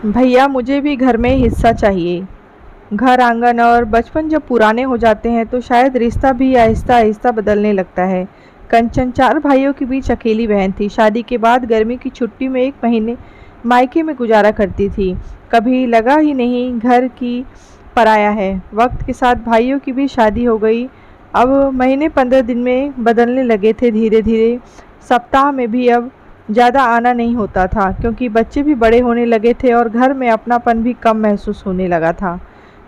भैया मुझे भी घर में हिस्सा चाहिए। घर आंगन और बचपन जब पुराने हो जाते हैं तो शायद रिश्ता भी आहिस्ता आहिस्ता बदलने लगता है। कंचन 4 भाइयों के बीच अकेली बहन थी। शादी के बाद गर्मी की छुट्टी में 1 महीने मायके में गुजारा करती थी। कभी लगा ही नहीं घर की पराया है। वक्त के साथ भाइयों की भी शादी हो गई। अब महीने 15 दिन में बदलने लगे थे धीरे धीरे। सप्ताह में भी अब ज़्यादा आना नहीं होता था क्योंकि बच्चे भी बड़े होने लगे थे और घर में अपनापन भी कम महसूस होने लगा था।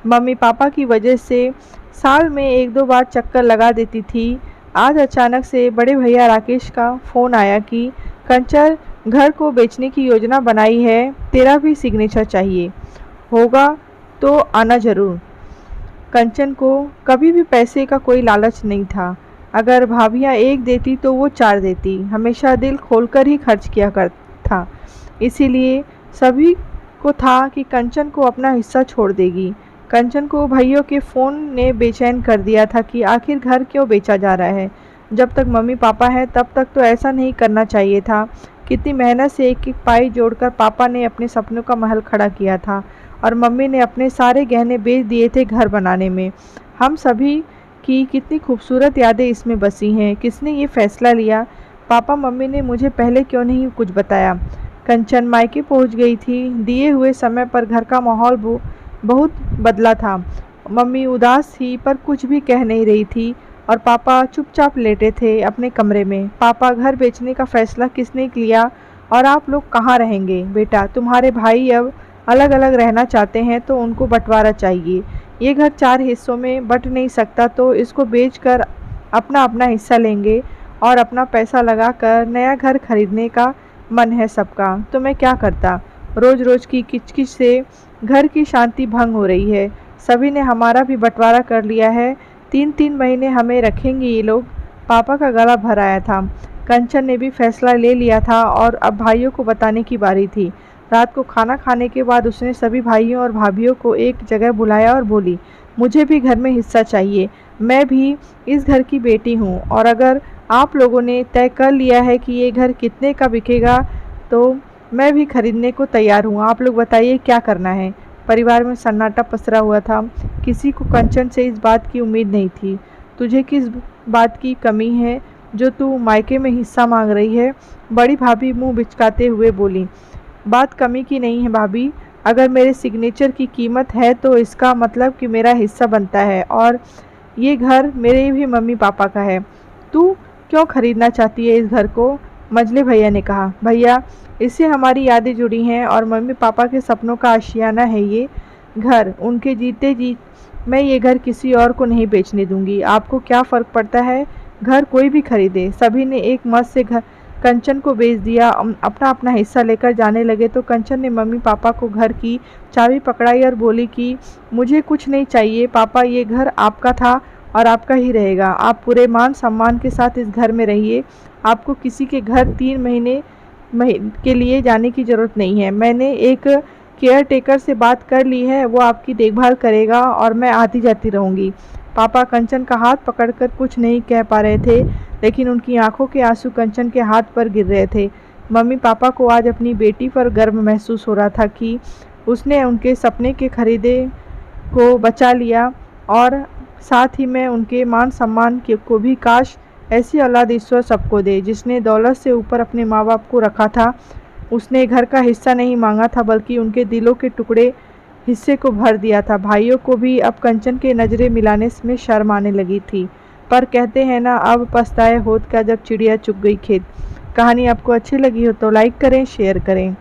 मम्मी पापा की वजह से साल में 1-2 बार चक्कर लगा देती थी। आज अचानक से बड़े भैया राकेश का फ़ोन आया कि कंचन घर को बेचने की योजना बनाई है, तेरा भी सिग्नेचर चाहिए होगा तो आना ज़रूर। कंचन को कभी भी पैसे का कोई लालच नहीं था। अगर भाभियाँ 1 देती तो वो 4 देती। हमेशा दिल खोलकर ही खर्च किया कर था। इसीलिए सभी को था कि कंचन को अपना हिस्सा छोड़ देगी। कंचन को भाइयों के फ़ोन ने बेचैन कर दिया था कि आखिर घर क्यों बेचा जा रहा है। जब तक मम्मी पापा हैं तब तक तो ऐसा नहीं करना चाहिए था। कितनी मेहनत से एक एक पाई जोड़कर पापा ने अपने सपनों का महल खड़ा किया था और मम्मी ने अपने सारे गहने बेच दिए थे घर बनाने में। हम सभी की कितनी खूबसूरत यादें इसमें बसी हैं। किसने ये फैसला लिया? पापा मम्मी ने मुझे पहले क्यों नहीं कुछ बताया? कंचन मायके पहुंच गई थी। दिए हुए समय पर घर का माहौल बहुत बदला था। मम्मी उदास थी पर कुछ भी कह नहीं रही थी और पापा चुपचाप लेटे थे अपने कमरे में। पापा, घर बेचने का फैसला किसने लिया और आप लोग कहाँ रहेंगे? बेटा, तुम्हारे भाई अब अलग अलग रहना चाहते हैं तो उनको बंटवारा चाहिए। ये घर 4 हिस्सों में बंट नहीं सकता तो इसको बेचकर अपना अपना हिस्सा लेंगे और अपना पैसा लगाकर नया घर खरीदने का मन है सबका। तो मैं क्या करता? रोज़ रोज़ की किचकिच से घर की शांति भंग हो रही है। सभी ने हमारा भी बंटवारा कर लिया है। 3-3 महीने हमें रखेंगे ये लोग। पापा का गला भर आया था। कंचन ने भी फैसला ले लिया था और अब भाइयों को बताने की बारी थी। रात को खाना खाने के बाद उसने सभी भाइयों और भाभियों को एक जगह बुलाया और बोली, मुझे भी घर में हिस्सा चाहिए। मैं भी इस घर की बेटी हूँ और अगर आप लोगों ने तय कर लिया है कि ये घर कितने का बिकेगा तो मैं भी खरीदने को तैयार हूँ। आप लोग बताइए क्या करना है? परिवार में सन्नाटा पसरा हुआ था। किसी को कंचन से इस बात की उम्मीद नहीं थी। तुझे किस बात की कमी है जो तू मायके में हिस्सा मांग रही है? बड़ी भाभी मुंह बिचकाते हुए बोली, बात कमी की नहीं है भाभी। अगर मेरे सिग्नेचर की कीमत है तो इसका मतलब कि मेरा हिस्सा बनता है और ये घर मेरे भी मम्मी पापा का है। तू क्यों खरीदना चाहती है इस घर को? मझले भैया ने कहा, भैया इससे हमारी यादें जुड़ी हैं और मम्मी पापा के सपनों का आशियाना है ये घर। उनके जीते जी मैं ये घर किसी और को नहीं बेचने दूंगी। आपको क्या फ़र्क पड़ता है? घर कोई भी खरीदे। सभी ने एक मत से घर कंचन को बेच दिया। अपना अपना हिस्सा लेकर जाने लगे तो कंचन ने मम्मी पापा को घर की चाबी पकड़ाई और बोली कि मुझे कुछ नहीं चाहिए पापा, ये घर आपका था और आपका ही रहेगा। आप पूरे मान सम्मान के साथ इस घर में रहिए। आपको किसी के घर 3 महीने के लिए जाने की ज़रूरत नहीं है। मैंने एक केयर टेकर से बात कर ली है, वो आपकी देखभाल करेगा और मैं आती जाती रहूँगी। पापा कंचन का हाथ पकड़कर कुछ नहीं कह पा रहे थे लेकिन उनकी आंखों के आंसू कंचन के हाथ पर गिर रहे थे। मम्मी पापा को आज अपनी बेटी पर गर्व महसूस हो रहा था कि उसने उनके सपने के खरीदे को बचा लिया और साथ ही में उनके मान सम्मान को भी। काश ऐसी औलाद ईश्वर सबको दे जिसने दौलत से ऊपर अपने माँ बाप को रखा था। उसने घर का हिस्सा नहीं मांगा था बल्कि उनके दिलों के टुकड़े हिस्से को भर दिया था। भाइयों को भी अब कंचन के नज़रें मिलाने में शर्म आने लगी थी। पर कहते हैं ना, अब पछताए होत का जब चिड़िया चुग गई खेत। कहानी आपको अच्छी लगी हो तो लाइक करें, शेयर करें।